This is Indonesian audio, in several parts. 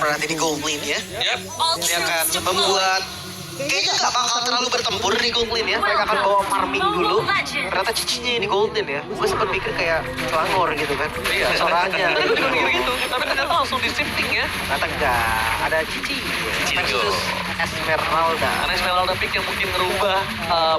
berarti di Goblin ya. Yap. Dia akan membuat kayaknya nggak bakal terlalu bertempur di Goblin ya. Mereka akan bawa farming dulu. Ternyata cicinya ini Golden ya. Gue sempat pikir kayak Selangor gitu kan. Iya. Suaranya. Tadi gue juga mikir gitu, tapi ternyata langsung di shifting ya. Ternyata enggak. Ada Cici. Versus Esmeralda. Karena Esmeralda pick yang mungkin ngerubah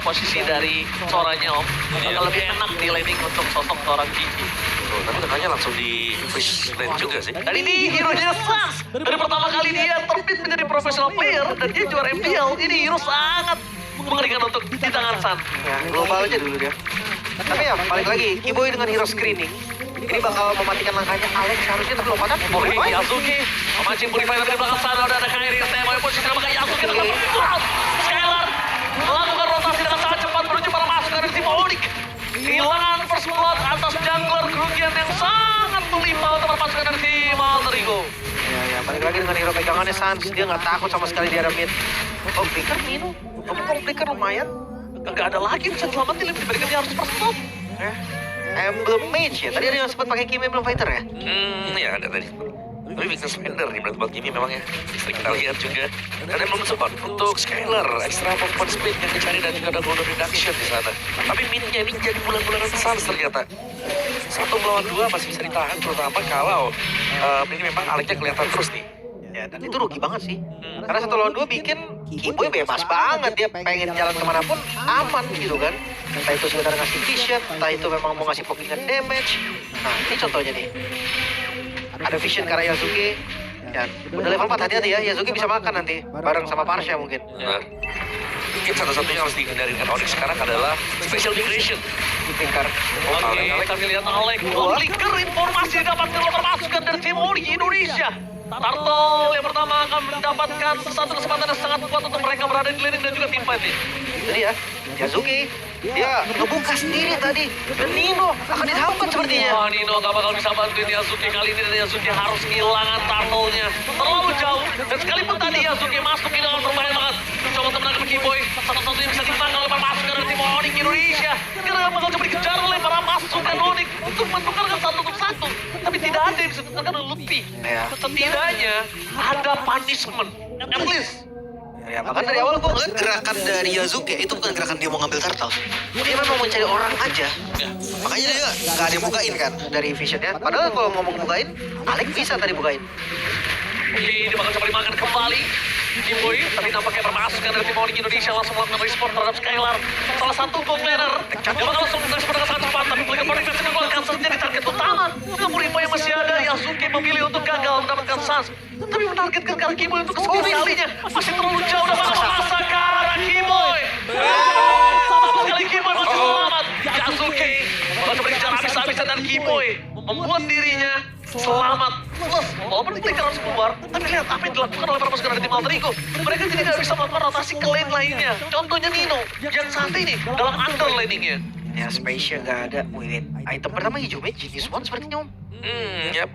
posisi dari Soranya Om. Bakal lebih enak di laning untuk sosok seorang Cici. Tapi tengahnya langsung di push lane juga sih. Dan ini hero-nya Sans. Dari pertama kali dia terbit menjadi professional player dan dia juara MPL. Ini hero sangat mengerikan untuk di tangan Sans. Ya, global aja dulu dia. Tapi ya, balik lagi. Kiboy dengan hero screening. Ini bakal mematikan langkahnya Alex harusnya tapi lompatan. Oke, Yasuki memancing Purify dari belakang sana. Udah ada Kairi yang saya mau posisi maka Yasuki tetap Skylar melakukan rotasi dengan sangat cepat menuju para masuk dari tim Onyx. Kehilangan first blood atas jungler, kerugian yang sangat melimpah untuk pasukan dari tim Alter Ego. Ya, balik lagi dengan hero pegangannya Sans. Dia nggak takut sama sekali di area mid. Oh, Flicker Nino. Tapi kalau Flicker lumayan. Nggak ada lagi yang bisa selamatin diberikan dia harus first blood. Emblem Mage ya. Tadi ada yang sempat pakai Kim Emblem Fighter ya? Ya ada tadi. Tapi weakness Fender nih berat buat Jimmy memang ya. Sering kita lihat juga. Dan emang sempat untuk Skylar, extra movement speed yang dicari dan juga ada golden reduction di sana. Tapi minnya ini jadi bulan-bulanan Sans ternyata. 1 melawan 2 masih bisa ditahan terutama kalau ini memang Aleknya kelihatan terus nih. Ya, dan itu rugi banget sih. Karena 1 lawan 2 bikin Kiboy bebas banget. Dia pengen jalan kemanapun aman gitu kan. Entah itu sekedar ngasih vision, entah itu memang mau ngasih poking damage. Nah, ini contohnya nih. Ada vision karena Yasuki. Ya, udah level 4, hati-hati ya. Yasuki bisa makan nanti. Bareng sama Parsha mungkin. Ya. Mungkin satu-satunya yang harus dihindari dengan Onyx sekarang adalah special migration. Flicker. Oke, kita lihat Alek. Flicker informasi didapatkan oleh pasukan dari tim Onyx Indonesia. Turtle yang pertama akan mendapatkan satu kesempatan yang sangat kuat untuk mereka berada di laning dan juga tim fight ini. Jadi ya, Yasuki. Dia ngebuka sendiri tadi. Dan Nino akan dihambat sepertinya. Wah, Nino gak bakal bisa bantuin Yasuki kali ini dan Yasuki harus kehilangan turtle-nya terlalu jauh. Dan sekalipun tadi Yasuki masuk ini dengan berbahaya banget. Coba temenang Kiboy, satu-satunya bisa ditangkal oleh para pasukan dari tim Onyx Indonesia. Karena bakal coba dikejar oleh para pasukan Onyx untuk menukarkan 1-1. Tapi tidak ada yang bisa ditukarkan lebih. Ya. Setidaknya ada punishment. At least. Ya, bahkan dari awal gue ngeliat gerakan dari Yasuki itu bukan gerakan dia mau ngambil turtle. Dia memang mau cari orang aja. Makanya dia nggak ada yang bukain kan dari visionnya. Padahal kalau ngomong bukain, Alex bisa tadi bukain. Oke, dia bakal coba dimakan kembali. Kiboy, tapi nampaknya permasukan dari tim Onyx Indonesia langsung melakukan respon terhadap Skylar. Salah satu bom laner. Dia bakal langsung merespon dengan sangat cepat, tapi Flicker Purify mengeluarkan menjadi target utama. Dengan Purify yang masih ada, Yasuki memilih untuk gagal mendapatkan Sans. Tapi menargetkan ke arah Kiboy untuk kesekian kalinya. Masih terlalu jauh dan bakal masa ke arah Kiboy. Sama sekali Kiboy masih selamat. Yasuki bakal coba dikejar habis-habisan dan Kiboy membuat dirinya selamat. Plus, walaupun Flicker harus keluar, tapi lihat apa yang dilakukan oleh para pasukan dari tim Alter Ego. Mereka tidak bisa melakukan rotasi ke lane lainnya. Contohnya Nino, yang saat ini dalam underlaning-nya. Ya, space-nya nggak ada. Wait, item pertama hijau mage, Genius One sepertinya om. Yap.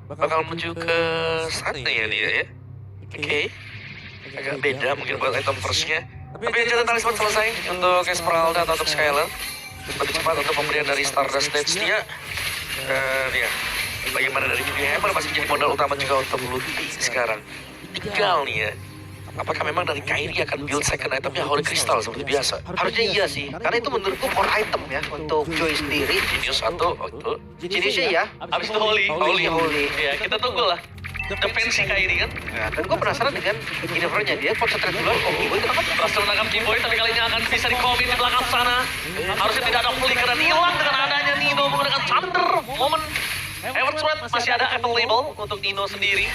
Bakal menuju ke sana ya dia ya. Oke. Agak beda mungkin buat item first-nya. Tapi yang jelas talisman selesai untuk Esmeralda atau untuk Skylar. Lebih cepat untuk pemberian dari Stardust Stage dia. Dan ya, bagaimana dari Judy Hammer masih menjadi modal utama juga untuk Luti sekarang. Tinggal nih ya. Apakah memang dari Kairi akan build second itemnya Holy Crystal seperti biasa? Harusnya iya sih, karena itu menurutku core item ya untuk Joy sendiri. Genius atau itu? Jenisnya ya. Habis itu Holy. Holy. Ya, kita tunggu lah. Defensi Kairi kan. Ya, dan gue penasaran dengan delivernya dia konsentrasi dulu. Oh, Kiboy kenapa? Berhasil menangkap Kiboy, tapi kali ini akan bisa di-commit di belakang sana. Harusnya tidak ada Flicker dan hilang dengan adanya Nino menggunakan Thunder Moment. Eversweat masih ada available untuk Nino sendiri.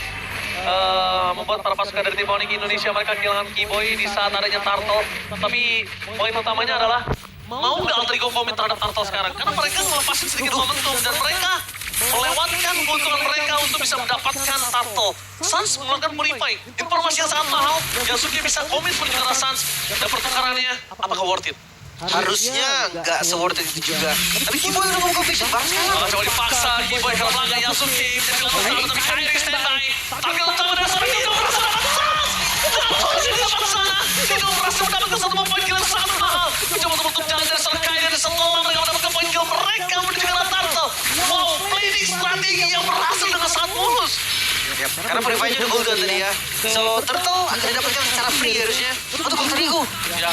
Membuat para pasukan dari tim Onyx Indonesia mereka kehilangan Kiboy di saat adanya Turtle. Tapi poin utamanya adalah mau nggak Alter Ego komit terhadap Turtle sekarang? Karena mereka melepasin sedikit momentum dan mereka melewatkan keuntungan mereka untuk bisa mendapatkan Turtle. Sans mengeluarkan Purify, informasi yang sangat mahal. Yasuki bisa komit menuju ke arah Sans. Dan pertukarannya, apakah worth it? Harusnya nggak se-worth it itu juga. Tapi Kiboy udah mau ke vision bareng sekarang. Coba dipaksa, Kiboy kalau melanggar Yasuki. Jadi langsung sama tapi Kairi standby. Tapi utama dan sampai Nino merasa dapat Sans. Langsung dapat sana. Nino merasa mendapatkan satu poin kill yang sangat mahal. Mencoba untuk menutup jalan dari seorang Kairi. Dan setelah mereka mendapatkan poin kill mereka menuju ke arah Turtle. Wow, planning strategi yang berhasil dengan sangat mulus. Karena Purify udah golden tadi ya. So, Turtle akan didapatkan secara free harusnya. Untuk Alter Ego. Ya,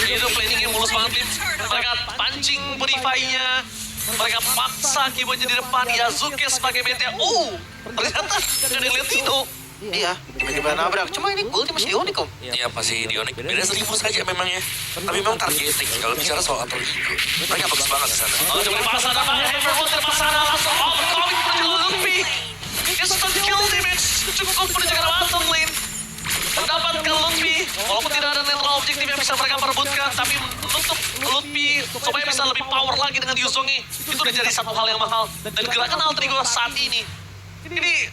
itu planningnya mulus banget, Lin. Mereka pancing Purify-nya. Mereka paksa Kiboy di depan. Yazuki sebagai BT. Ternyata gak ada yang lihat Tino. Iya, tiba-tiba nabrak. Cuma ini goldnya masih di Onyx, Om. Iya pasti di Onyx. Beda 1000 saja memangnya. Tapi memang targeting kalau bicara soal Alter Ego. Mereka bagus banget di sana. Oh, coba dipasang nampaknya Hammerwood terpasang langsung overcoming menuju Luffy. Instant kill damage cukup menuju ke arah bottom lane. Mendapatkan Luffy, walaupun tidak ada netral objektif yang bisa mereka perebutkan, tapi menutup Luffy supaya bisa lebih power lagi dengan Yuzongi. Itu udah jadi satu hal yang mahal. Dan gerakan Alter Ego saat ini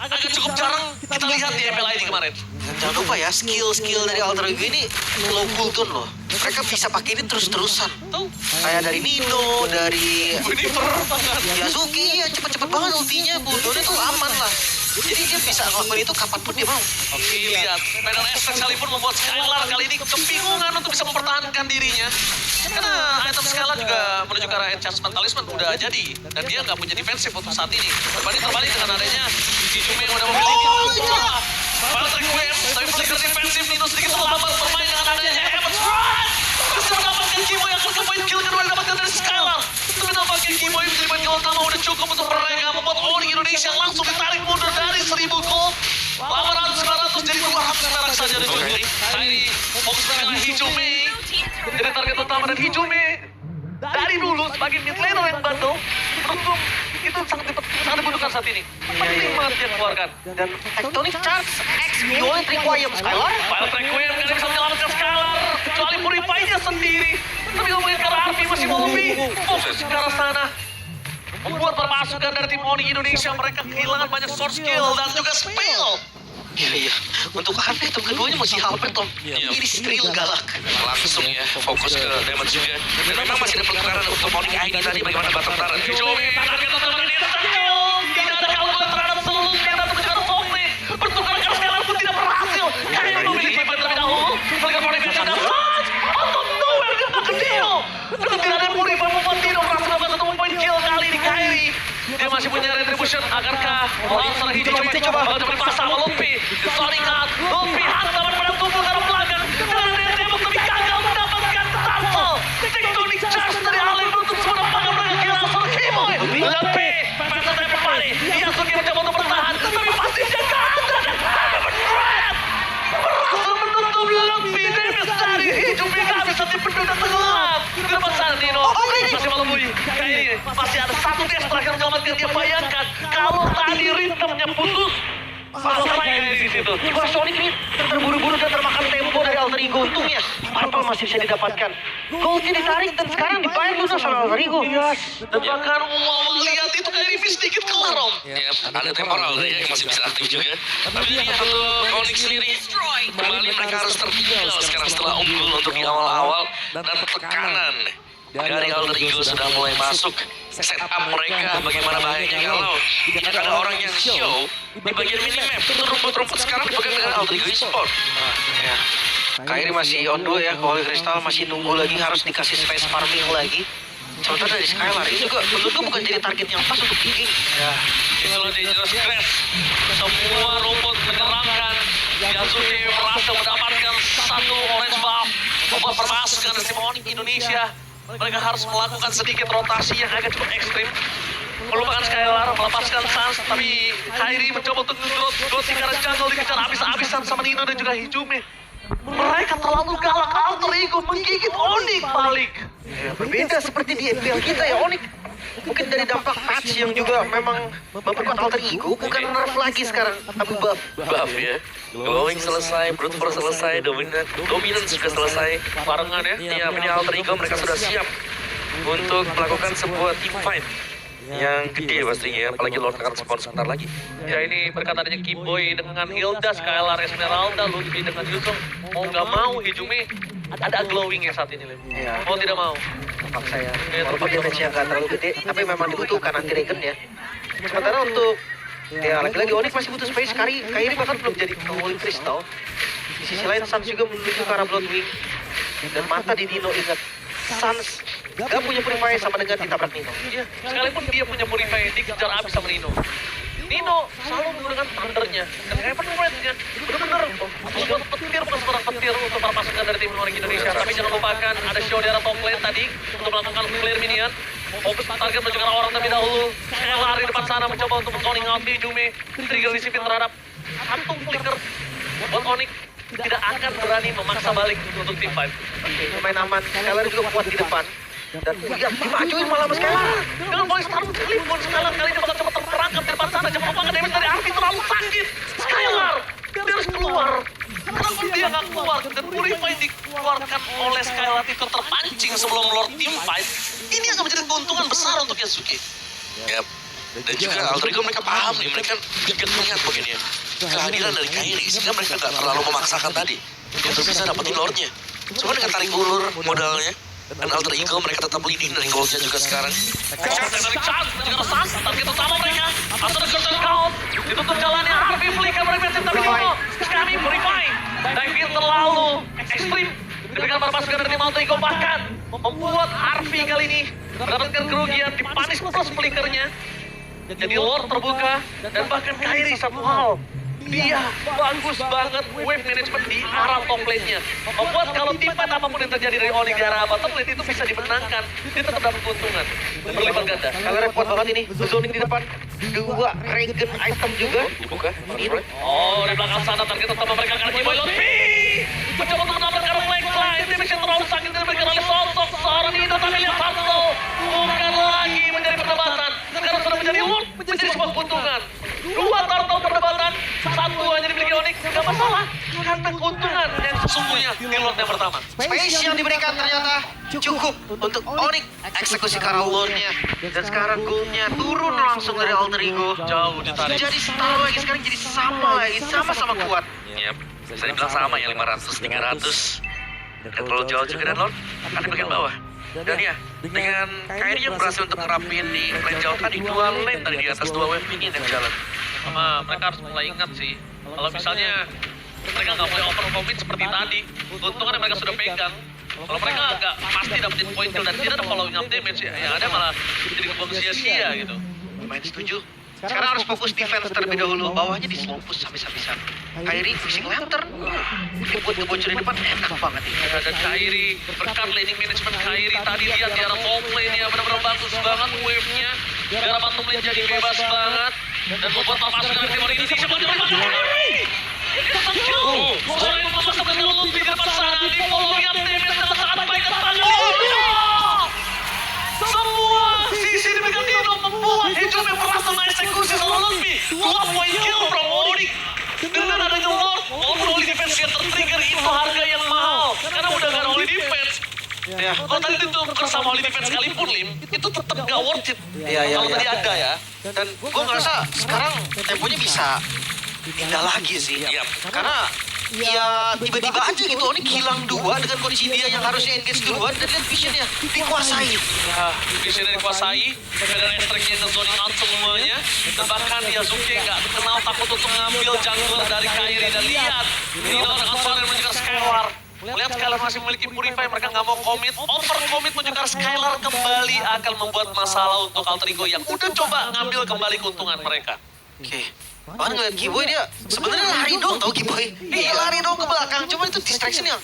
agak cukup jarang kita lihat di MPL ID kemarin. Dan jangan lupa ya, skill-skill dari Alter Ego ini low cooldown loh. Mereka bisa pakai ini terus-terusan. Tuh, Kayak dari Nino, dari Buniper banget. Yazuki, ya cepet-cepet banget ultinya. Cooldownnya tuh aman lah. Jadi dia bisa ngelakuin itu kapanpun dia mau. Oke, lihat. Pedal Estek sekalipun membuat Skylar kali ini kebingungan untuk bisa mempertahankan dirinya. Karena item Skylar juga menuju ke arah Enchantment Talisman udah jadi. Dan dia nggak punya defensif untuk saat ini. Terbalik dengan adanya Ijume yang udah memiliki. Patrick Wem, tapi flicker defensif Nino sedikit terlambat bermain dengan adanya Heaven's Run. Bisa mendapatkan Kimo yang akan kembali kill kedua didapatkan dari Skylar. Tapi nampaknya Kimo yang menjadi kill utama udah cukup untuk mereka membuat Onyx Indonesia langsung ditarik mundur dari 1000 gold. 800-900 jadi 200 perak saja dari Joji. Kairi fokus dengan Hijume. Jadi target utama dari Hijume. Dari dulu sebagai mid laner yang bantu. Menurutku itu sangat dibutuhkan saat ini. Penting banget dia keluarkan. Dan Tectonic Charge X Beyond Requiem Skylar. Patrick Wem kan bisa menyelamatkan Skylar. Kecuali Purify-nya sendiri. Tapi ngomongin ke arah Arfi masih mau lebih. Fokus ke arah sana. Membuat pasukan dari tim Onyx Indonesia mereka kehilangan banyak source skill dan juga spell. Iya, untuk apa itu keduanya masih Halbert, Tom? Iya. Ini skill galak. Langsung ya fokus ke damage juga. Dan memang masih ada pertukaran untuk Onyx ID tadi bagaimana bottom turret. Hijume, target utama ini terkill. Tidak ada kalkulan terhadap seluruhnya dan mengejar Sofne. Pertukaran ke Skylar pun tidak berhasil. Kairi memiliki ban terlebih dahulu. Mereka mereka tidak touch. Out of nowhere dia ke Dino. Dan tidak ada Purify membuat Dino berhasil mendapatkan 1 point kill kali ini Kairi. Dia masih punya retribution. Akankah langsung Hijume coba dipasang sama Luffy. Sonic out. Luffy hantaman pada tubuh karena belakang. Dan dia tembak tapi gagal mendapatkan tackle. Tectonic charge dari Allen untuk menempatkan mereka kehilangan sama Kimoy. Luffy pasang dari Pepani. Yasuki mencoba untuk bertahan. Tapi pasifnya kalah dan Heaven Red. Berhasil menutup Luffy. Damage dari Hijume gak bisa dibendung dan tenggelam. Di depan sana Dino. Masih melembui. Kayak ini masih ada satu dash terakhir menyelamatkan dia. Bayangkan kalau tadi ritmenya putus. Selesai kayak di situ. Wah, Sonic ini terburu-buru dan termakan tempo dari Alter Ego. Untungnya, Purple masih bisa didapatkan. Goldnya ditarik dan sekarang dibayar lunas oleh Alter Ego. Dan bahkan lihat itu kayak Rivi sedikit kelar Om. Ya, ada temporal ya yang masih bisa aktif juga. Tapi lihat untuk Onyx sendiri, kembali mereka harus tertinggal sekarang setelah unggul untuk di awal-awal dan tekanan dari Alter Ego sudah mulai masuk. Setup mereka bagaimana bahayanya kalau tidak ada orang yang show di bagian minimap. Itu rumput-rumput sekarang dipegang dengan Alter Ego Esport. Ya. Kairi masih on dua ya, Holy Crystal masih nunggu lagi, harus dikasih space farming lagi. Sementara dari Skylar ini juga menurutku bukan jadi target yang pas untuk King. Ya, itulah Dangerous Crash. Semua rumput menyeramkan. Yasuki berhasil mendapatkan satu orange buff. Membuat permasukan dari tim Onyx Indonesia. Mereka harus melakukan sedikit rotasi yang agak cukup ekstrim. Melupakan Skylar, melepaskan Sans, tapi Kairi mencoba untuk growth ke arah jungle, dikejar habis-habisan sama Nino dan juga Hijume. Mereka terlalu galak, Alter Ego menggigit Onyx balik. Ya, berbeda seperti di FPL kita ya, Onyx. Mungkin dari dampak patch yang juga memang memperkuat Alter Ego, bukan nerf lagi sekarang, tapi buff. Buff ya, glowing selesai, brute force selesai, dominance juga selesai. Barengan ya. Iya, ini Alter Ego mereka sudah siap untuk melakukan sebuah team fight yang gede pastinya ya, apalagi Lord akan spawn sebentar lagi. Ya ini perkataannya Kimboy dengan Hilda, Skylar, Esmeralda, Luffy dengan Yuzong. Mau nggak mau Hijume ada glowing ya saat ini. Iya. Mau tidak mau. Terpaksa ya, walaupun damage-nya nggak terlalu gede, tapi memang dibutuhkan anti-regen ya. Sementara untuk, ya lagi-lagi Onyx masih butuh space, Kairi bahkan belum jadi Holy Crystal. Di sisi lain Sans juga menuju ke arah Bloodwing. Dan mata di Dino, ingat, Sans gak punya Purify sama dengan ditabrak Nino. Iya, sekalipun dia punya Purify, dikejar abis sama Nino. Nino selalu menggunakan thundernya dan Heaven Red-nya benar-benar membuat petir bukan seorang petir untuk para pasukan dari tim Onyx Indonesia. Tapi jangan lupakan ada show di arah top lane tadi untuk melakukan clear minion. Fokus target menuju ke orang terlebih dahulu. Skylar di depan sana mencoba untuk zoning out di Jume. Trigger disiplin terhadap kantung flicker buat Onyx tidak akan berani memaksa balik untuk tim 5. Main aman, Skylar juga kuat di depan. Dan lihat, dimajuin malah sama Skylar. Dengan voice taruh sekalipun Skylar kali ini bakal cepat terperangkap di depan sana. Cepat banget damage dari Arfi terlalu sakit. Skylar, dia harus keluar. Kenapa dia nggak keluar? Dan Purify dikeluarkan oleh Skylar itu terpancing sebelum Lord Team Fight. Ini akan menjadi keuntungan besar untuk Yasuki. Yap. Dan juga Alter Ego mereka paham nih, mereka juga melihat begini ya. Kehadiran dari Kairi, sehingga mereka nggak terlalu memaksakan tadi. Untuk bisa dapetin Lordnya. Cuma dengan tarik ulur modalnya, dan Alter Ego mereka tetap leading dari goldnya juga sekarang. Chance dari Chance, juga resah, target utama mereka. Asal ada curtain count, ditutup jalannya Harvey Flicker mereka tapi Nino. Kami Purify, dive-in terlalu ekstrim. Diberikan para pasukan dari tim Alter Ego bahkan membuat Harvey kali ini mendapatkan kerugian di punish plus flickernya. Jadi Lord terbuka dan bahkan Kairi satu hal. Dia bagus banget wave management di arah top lane-nya. Membuat kalau tim fight apapun yang terjadi dari Onyx di arah bottom lane itu bisa dimenangkan. Dia tetap dapat keuntungan. Berlipat ganda. Skylar kuat banget ini, zoning di depan. Dua regen item juga. Dibuka. Ini. Oh, di belakang sana target utama mereka karena Kiboy Lotfi. Mencoba untuk menabrak arah flankline. Dia bisa terlalu sakit dan diberikan oleh sosok seorang Nino. Tapi lihat Tarto. Bukan lagi menjadi perdebatan. Sekarang sudah menjadi Lord. Menjadi sebuah keuntungan. Dua Tarto perdebatan. Satu hanya dimiliki Onyx. Gak masalah. Karena keuntungan yang sesungguhnya di Lord yang pertama. Space yang diberikan ternyata cukup untuk Onyx eksekusi Karalonnya. Dan sekarang goldnya turun langsung dari Alter Ego. Jauh ditarik. Jadi setara lagi, sekarang jadi sama lagi, sama-sama kuat. Yap. Bisa dibilang sama ya, 500, 300. Dan terlalu jauh juga dan Lord akan di bagian bawah. Dan ya, dengan Kairi yang berhasil untuk ngerapin di lane jauh tadi, 2 lane tadi di atas 2 wave minion yang jalan. Sama mereka harus mulai ingat sih, kalau misalnya mereka nggak boleh overcommit seperti tadi, keuntungan yang mereka sudah pegang. Kalau mereka nggak pasti dapetin point kill dan tidak ada following up damage, ya ada malah jadi kebuang sia-sia gitu. Main setuju. Sekarang harus fokus defense terlebih dahulu. Bawahnya di slow push habis-habisan. Kairi fishing lantern. Ini buat ngebocorin depan enak banget ini. Ya, dan Kairi, berkat laning management Kairi tadi lihat di arah top lane ya benar-benar bagus banget wave-nya. Di arah bottom lane jadi bebas banget. Dan membuat pasukan dari tim Indonesia mau dimakan Kairi. Selain memasukkan Lutfi di depan sana, di following up damage dengan sangat baik dan tangan semua sisi di bagian Nino membuat Hijume merasa mengeksekusi sama Lutfi. 2 point kill from Onyx. Dengan adanya Lord, walaupun Holy Defense yang tertrigger itu harga yang mahal. Karena udah gak ada Holy Defense. Ya, kalau tadi itu bersama Holy Defense sekalipun, Lim, itu tetap gak worth it. Kalau tadi ada ya. Dan gue ngerasa sekarang temponya bisa pindah lagi sih. Karena ya tiba-tiba aja gitu Onyx hilang 2 dengan kondisi dia yang harusnya engage duluan dan lihat visionnya dikuasai. Ya, visionnya dikuasai, dengan ekstraknya dan zoning out semuanya. Dan bahkan Yasuke nggak kenal takut untuk mengambil jungler dari Kairi. Dan lihat, Nino dengan suara yang menunjukkan Skylar. Melihat Skylar masih memiliki Purify, mereka nggak mau komit. Over komit menunjukkan Skylar kembali akan membuat masalah untuk Alter Ego yang udah coba ngambil kembali keuntungan mereka. Oke. Bahkan ngeliat Kiboy dia sebenarnya lari dong tau Kiboy. Iya lari dong ke belakang, cuma itu distraction yang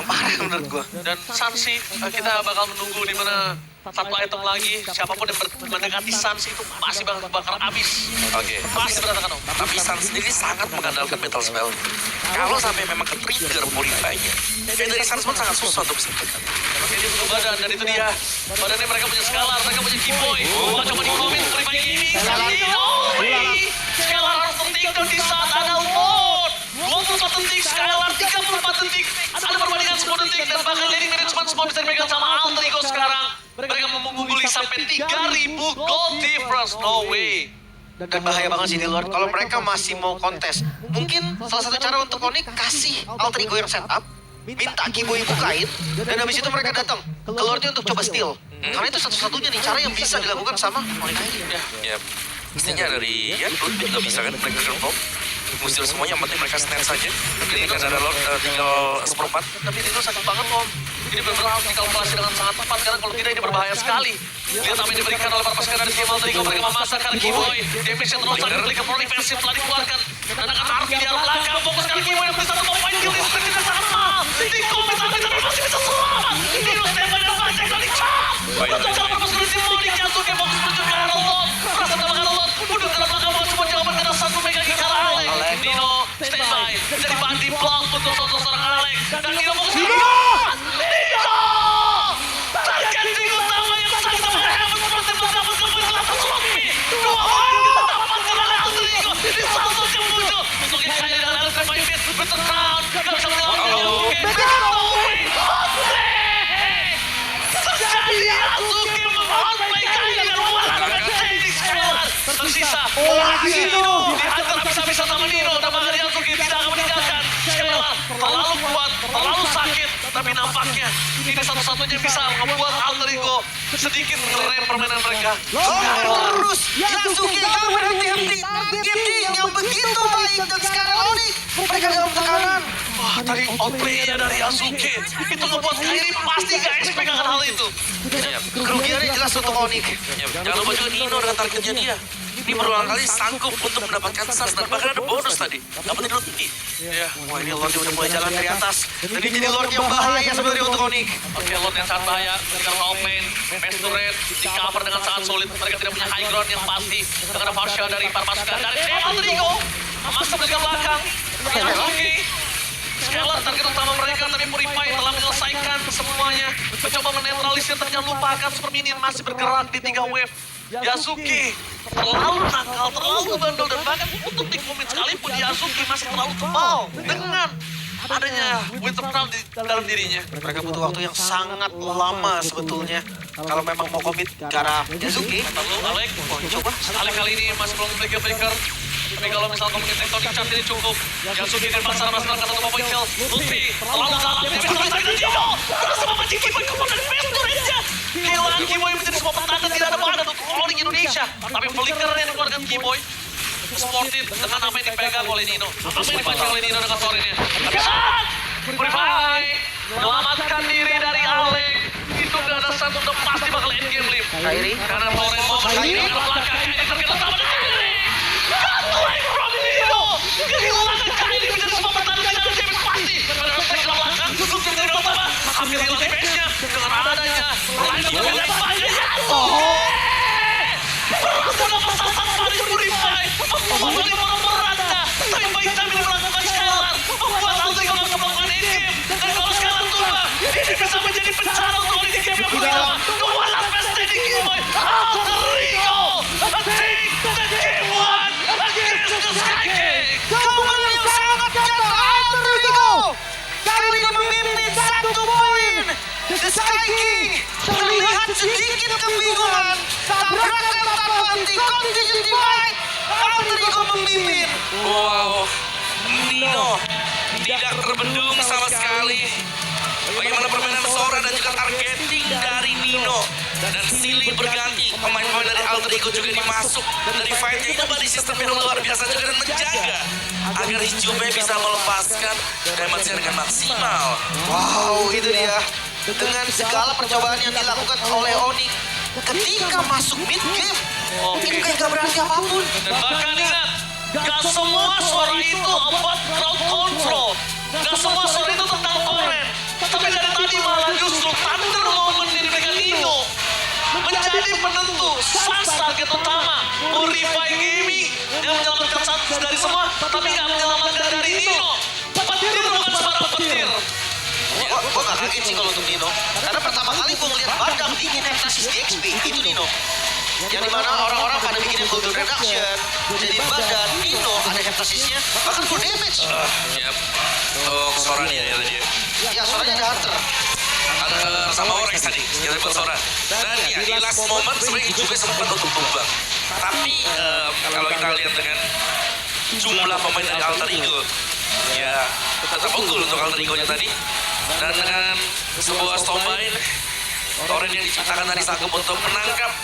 parah menurut gua. Dan Sansi, kita bakal menunggu di mana satu item lagi, siapapun yang mendekati Sansi itu pasti bakal habis. Oke. Pasti berantakan om. Tapi Sun sendiri sangat mengandalkan metal spell. Kalau sampai memang ke-trigger Purify-nya, dari Sun pun sangat susah untuk bisa tekan. Oke, dia butuh badan, dan itu dia. Badannya mereka punya Skylar, mereka punya Kiboy. Coba di-comment, Purify ini. Skylar harus tertinggal di saat ada Lord. 24 detik, Skylar 34 detik. Ada perbandingan 10 detik, dan bahkan jadi management semua bisa dipegang sama Alter Ego sekarang. Mereka mengungguli sampai 3.000 gold difference, no way. Dan bahaya banget sih di luar kalau mereka masih mau kontes. Mungkin salah satu cara untuk Onyx kasih Alter Ego yang setup, minta Kiboy bukain, dan habis itu mereka datang ke Lordnya untuk coba steal. Karena itu satu-satunya nih cara yang bisa dilakukan sama Onyx. Ya, mestinya dari ya Ludwig nggak bisa kan mereka confirm. Musir semuanya, yang penting mereka snare saja. Ini kan ada Lord tinggal seperempat. Tapi Nino sakit banget Om. Ini benar-benar harus dikalkulasi dengan sangat tepat karena kalau tidak ini berbahaya sekali. Lihat apa yang diberikan oleh para pasukan dari tim Alterigo, mereka memasang karena Keyboy. Damage yang terus sangat beli ke pro defensif telah dikeluarkan. Dan akan harus di arah belakang. Fokus karena Keyboy yang bisa satu poin kill di seperti tidak sangat mahal. Niko bisa masih bisa selamat. Nino Stefan dan Bajak dari Chop. Untuk jalan berpasukan dari tim Monik Yasuke fokus menuju ke arah Lot. Rasa tambah arah Lot. Udah dalam belakang mau coba jawaban karena satu mega giga Alex. Nino standby. Jadi bandi block untuk seorang Alex. Dan Nino fokus ke targeting utama yang sangat menghemat seperti mendapat kembali atas Loki. Dua poin didapatkan oleh Alterigo di satu yang muncul untuk Ikaya dan Alex Revive Better Crown. Gak bisa menyelamatkan Yasuke. Terjadi Yasuke menghantai Ikaya dan Walaupun Teddy Skylar. Tersisa Nino dihantar habis-habisan sama Nino. Dan bahkan Yasuke tidak akan meninggalkan Skylar. Terlalu kuat, terlalu sakit. Tapi nampaknya ini satu-satunya bisa membuat Alterigo sedikit ngerem permainan mereka. Terus Yasuke gak berhenti-henti. Game yang begitu baik dan sekarang Onyx mereka dalam tekanan. Wah, tadi outplay-nya dari Yasuke itu ngebuat Kairi pasti gak expect akan hal itu. Kerugiannya jelas untuk Onyx. Ya, jangan lupa juga Nino dengan targetnya dia. Ini berulang kali sanggup untuk mendapatkan stars dan bahkan ada bonus tadi. Dapat di tinggi. Ya, Wah, ini Lord udah mulai jalan dari atas. Dan ini jadi Lord yang bahaya sebenarnya untuk Onyx. oke, Lord yang sangat bahaya. Mereka low main, face to red, di cover dengan sangat sulit. Mereka tidak punya high ground yang pasti. Dengan partial dari para pasukan dari tim Alterigo. Masuk ke belakang. Yasuke. Skylar target utama mereka tapi Purify telah menyelesaikan semuanya. Mencoba menetralisir tapi jangan lupakan Super Minion masih bergerak di 3 wave. Yasuke terlalu nakal, terlalu bandel dan bahkan untuk Nick Moment sekalipun Yasuke masih terlalu kebal dengan adanya Winter Crown di dalam dirinya. Mereka butuh waktu yang sangat lama sebetulnya. Kalau memang mau komit ke arah Yasuke. Lalu Alek, Coba. Alek kali ini masih belum breaker. Tapi kalau misal komunitas Tectonic Chart ini cukup. Yasuke dan pasar masih melakukan satu poin kill. Lutfi terlalu dalam, dia bisa menyelesaikan Dino. Terus sama Majik Keyboy kemudian face to red-nya. Kehilangan Keyboy menjadi sebuah petanda tidak ada bahan untuk Onyx Indonesia. Tapi flicker yang dikeluarkan Keyboy. Sportif dengan apa yang dipegang oleh Nino. Apa yang dipancing oleh Nino dengan Thorin-nya. Tapi saat Purify menyelamatkan diri dari Alek. Itu gak ada satu udah pasti bakal end game Lim. Kairi. Karena Thorin mau Kairi ke belakang. Kairi terkena sama dengan Kairi. Away from Nino. Kehilangan Kairi menjadi sebuah pertanda tidak ada damage pasti. Padahal saya ke belakang. Untuk jadi utama. Hampir hilang damage-nya. Dengan adanya. Lain dengan banyak. Berhasil mempersasar Paris Purify. Membuat dia merata. Tapi baik sambil melakukan Skylar. Membuat Alterigo gak bisa melakukan endgame. Dan kalau Skylar tumbang. Ini bisa menjadi bencana untuk Onyx di game yang pertama. Dua last best standing Keyboy. Alterigo. Take the game one. Against the Sky King. Kemenangan yang sangat nyata Alterigo. Kali ini memimpin 1 poin. The Sky King terlihat sedikit kebingungan. Tabrakan tanpa henti, continue divide. Alterigo memimpin. Wow, Nino tidak terbendung sama sekali. Bagaimana permainan Sora dan juga targeting dari Nino. Dan silih berganti, pemain-pemain dari Alterigo juga dimasuk. Dari fight-nya itu body sistem yang luar biasa juga dan menjaga agar Hijube bisa melepaskan damage-nya dengan maksimal. Wow, itu dia. Dengan segala percobaan yang dilakukan oleh Onyx ketika masuk mid game, ini kayak gak berarti apapun. Dan bahkan ingat, gak semua suara itu about crowd control. Gak semua suara itu tentang Oren. Tapi dari tadi malah justru Thunder Moment yang diberikan Nino menjadi penentu. Sans target utama Purify Gaming yang menyelamatkan satu dari semua, tapi gak menyelamatkan dari Nino. Petir bukan sembarang petir. Gue gak kaget sih kalau untuk Nino. Karena pertama kali gue ngeliat badak dingin Heptasis di XP, itu Nino. Yang dimana orang-orang pada bikin Golden Reduction, jadi badan Nino ada Heptasisnya, bahkan full damage. Yap, untuk Sora nih ya tadi. Ya, soalnya ada Hunter. Ada sama Orex tadi, kita buat Sora. Dan ya, di last moment sebenarnya juga sempat untuk tumbang. Tapi kalau kita lihat dengan jumlah pemain dari Alterigo, ya tetap unggul untuk Alterigo-nya tadi. Dan dengan sebuah Stormbind, Thorin yang diciptakan tadi sanggup untuk menangkap